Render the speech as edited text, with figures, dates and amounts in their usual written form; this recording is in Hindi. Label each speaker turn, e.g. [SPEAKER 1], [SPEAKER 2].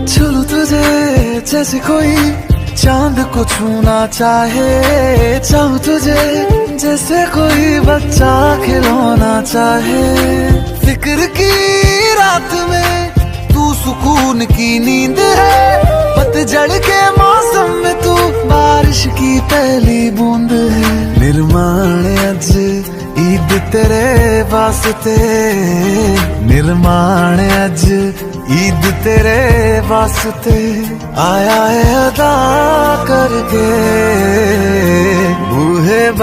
[SPEAKER 1] छू तुझे जैसे कोई चांद को छूना चाहे, चाहूं तुझे जैसे कोई बच्चा खिलौना चाहे। फिक्र की रात में तू सुकून की नींद है, पतझड़ के मौसम में तू बारिश की पहली बूंद है। निर्माण अज ईद तेरे वास्ते, निर्माण अज ईद तेरे वास्ते, आया है अदा करके बूहे